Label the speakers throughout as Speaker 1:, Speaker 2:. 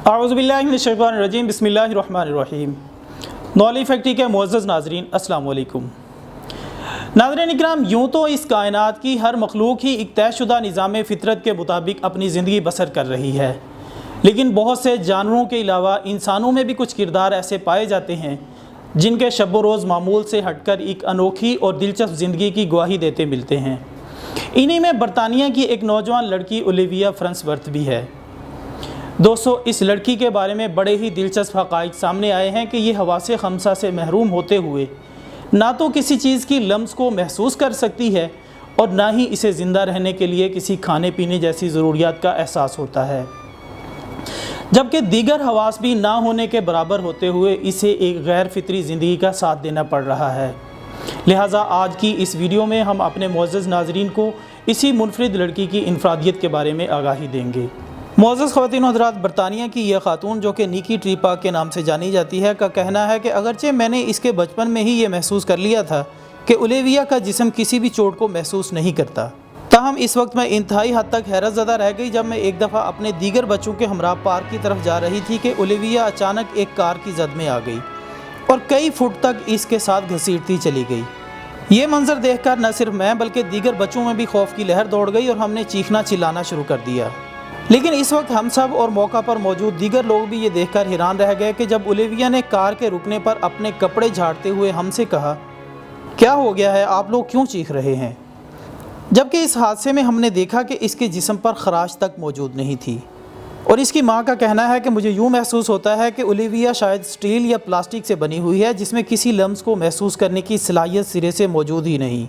Speaker 1: अऊज़ुबिल्लाहि मिनश्शैतानिर्रजीम बिस्मिल्लाहिर्रहमानिर्रहीम। Knowledge factory के मुअज़्ज़ज़ नाज़रीन अस्सलाम वालेकुम। नाज़रीन इकराम, यूँ तो इस कायनात की हर मखलूक ही एक तयशुदा निज़ाम फ़ितरत के मुताबिक अपनी ज़िंदगी बसर कर रही है, लेकिन बहुत से जानवरों के अलावा इंसानों में भी कुछ किरदार ऐसे पाए जाते हैं जिनके शब व रोज़ मामूल से हटकर एक अनोखी और दिलचस्प ज़िंदगी की गवाही देते मिलते हैं। इन्हीं में बरतानिया की एक नौजवान लड़की ओलिविया फ्रंसवर्थ भी है। दोस्तों, इस लड़की के बारे में बड़े ही दिलचस्प हक़ाइक़ सामने आए हैं कि ये हवासे ख़म्सा से महरूम होते हुए ना तो किसी चीज़ की लम्स को महसूस कर सकती है और ना ही इसे ज़िंदा रहने के लिए किसी खाने पीने जैसी ज़रूरियात का एहसास होता है, जबकि दीगर हवास भी ना होने के बराबर होते हुए इसे एक गैर फितरी ज़िंदगी का साथ देना पड़ रहा है। लिहाजा आज की इस वीडियो में हम अपने मुअज़्ज़ज़ नाज़रीन को इसी मुनफरिद लड़की की इनफरादियत के बारे में आगाही देंगे। मुअज़्ज़ज़ ख़वातीन व हज़रात, बरतानिया की यह खातून जो कि निकी ट्रीपा के नाम से जानी जाती है का कहना है कि अगरचे मैंने इसके बचपन में ही ये महसूस कर लिया था कि ओलिविया का जिस्म किसी भी चोट को महसूस नहीं करता, ताहम इस वक्त मैं इंतहाई हद तक हैरत ज़दा रह गई जब मैं एक दफ़ा अपने दीगर बच्चों के हमरा पार्क की तरफ जा रही थी कि ओलिविया अचानक एक कार की जद में आ गई और कई फुट तक इसके साथ घसीटती चली गई। ये मंजर देखकर न सिर्फ मैं बल्कि दीगर बच्चों में भी खौफ की लहर दौड़ गई और हमने चीखना चिल्लाना शुरू कर दिया। लेकिन इस वक्त हम सब और मौका पर मौजूद दीगर लोग भी ये देखकर हैरान रह गए कि जब ओलिविया ने कार के रुकने पर अपने कपड़े झाड़ते हुए हमसे कहा, क्या हो गया है, आप लोग क्यों चीख रहे हैं? जबकि इस हादसे में हमने देखा कि इसके जिस्म पर खराश तक मौजूद नहीं थी और इसकी मां का कहना है कि मुझे यूँ महसूस होता है कि ओलिविया शायद स्टील या प्लास्टिक से बनी हुई है जिसमें किसी लम्स को महसूस करने की सलाहियत सिरे से मौजूद ही नहीं।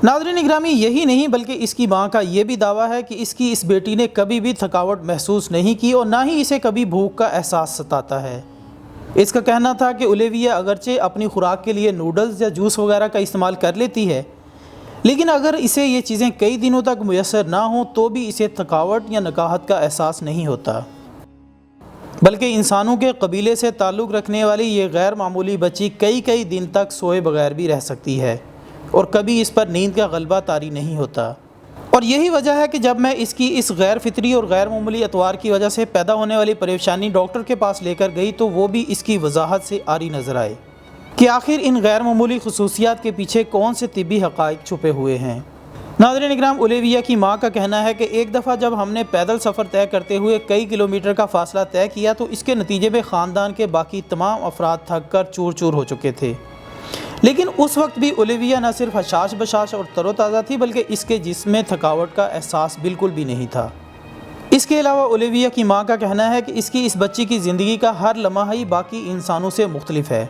Speaker 1: नाज़रीन इकरामी, यही नहीं बल्कि इसकी मां का ये भी दावा है कि इसकी इस बेटी ने कभी भी थकावट महसूस नहीं की और ना ही इसे कभी भूख का एहसास सताता है। इसका कहना था कि ओलिविया अगरचे अपनी खुराक के लिए नूडल्स या जूस वगैरह का इस्तेमाल कर लेती है, लेकिन अगर इसे ये चीज़ें कई दिनों तक मुयस्सर ना हों तो भी इसे थकावट या नकाहत का एहसास नहीं होता, बल्कि इंसानों के कबीले से ताल्लुक़ रखने वाली ये गैर मामूली बच्ची कई कई दिन तक सोए बगैर भी रह सकती है और कभी इस पर नींद का गलबा तारी नहीं होता। और यही वजह है कि जब मैं इसकी इस गैर फितरी और गैर मामूली अतवार की वजह से पैदा होने वाली परेशानी डॉक्टर के पास लेकर गई तो वो भी इसकी वजाहत से आरी नज़र आए कि आखिर इन गैर मामूली खसूसियात के पीछे कौन से तिब्बी हक़ाइक़ छुपे हुए हैं। नाज़रीन इकराम, ओलिविया की माँ का कहना है कि एक दफ़ा जब हमने पैदल सफ़र तय करते हुए कई किलोमीटर का फ़ासला तय किया तो इसके नतीजे में ख़ानदान के बाकी तमाम अफराद थक कर चूर चूर हो चुके थे, लेकिन उस वक्त भी ओलिविया न सिर्फ हशाश बशाश और तरोताज़ा थी बल्कि इसके जिस्म में थकावट का एहसास बिल्कुल भी नहीं था। इसके अलावा ओलिविया की मां का कहना है कि इसकी इस बच्ची की ज़िंदगी का हर लम्हा ही बाकी इंसानों से मुख्तलिफ है।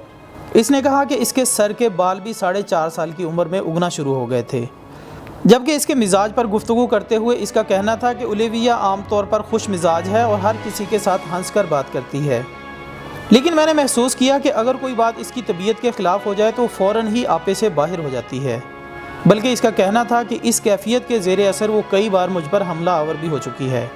Speaker 1: इसने कहा कि इसके सर के बाल भी 4.5 साल की उम्र में उगना शुरू हो गए थे, जबकि इसके मिजाज पर गुफ्तगू करते हुए इसका कहना था कि ओलिविया आम तौर पर खुश मिजाज है और हर किसी के साथ हंस कर बात करती है, लेकिन मैंने महसूस किया कि अगर कोई बात इसकी तबीयत के ख़िलाफ़ हो जाए तो फ़ौरन ही आपे से बाहर हो जाती है। बल्कि इसका कहना था कि इस कैफियत के ज़ेर असर वो कई बार मुझ पर हमला आवर भी हो चुकी है,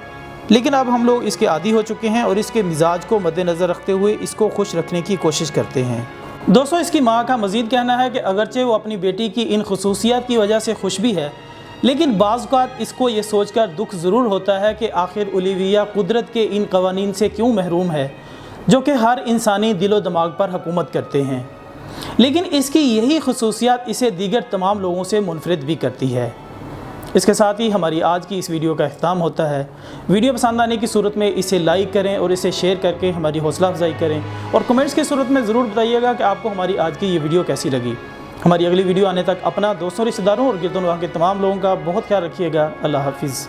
Speaker 1: लेकिन अब हम लोग इसके आदी हो चुके हैं और इसके मिजाज को मद्देनज़र रखते हुए इसको खुश रखने की कोशिश करते हैं। दोस्तों, इसकी माँ का मज़ीद कहना है कि अगरचे वो अपनी बेटी की इन खसूसियात की वजह से खुश भी है, लेकिन बाज़ औक़ात इसको ये सोच कर दुख ज़रूर होता है कि आखिर ओलिविया कुदरत के इन कवानीन से क्यों महरूम है जो कि हर इंसानी दिलो दिमाग पर हुकूमत करते हैं, लेकिन इसकी यही खसूसियात इसे दीगर तमाम लोगों से मुनफरिद भी करती है। इसके साथ ही हमारी आज की इस वीडियो का अख्ताम होता है। वीडियो पसंद आने की सूरत में इसे लाइक करें और इसे शेयर करके हमारी हौसला अफजाई करें और कमेंट्स की सूरत में ज़रूर बताइएगा कि आपको हमारी आज की ये वीडियो कैसी लगी। हमारी अगली वीडियो आने तक अपना, दोस्तों, रिश्तेदारों और गिरदोनवाह के तमाम लोगों का बहुत ख्याल रखिएगा। अल्लाह हाफिज़।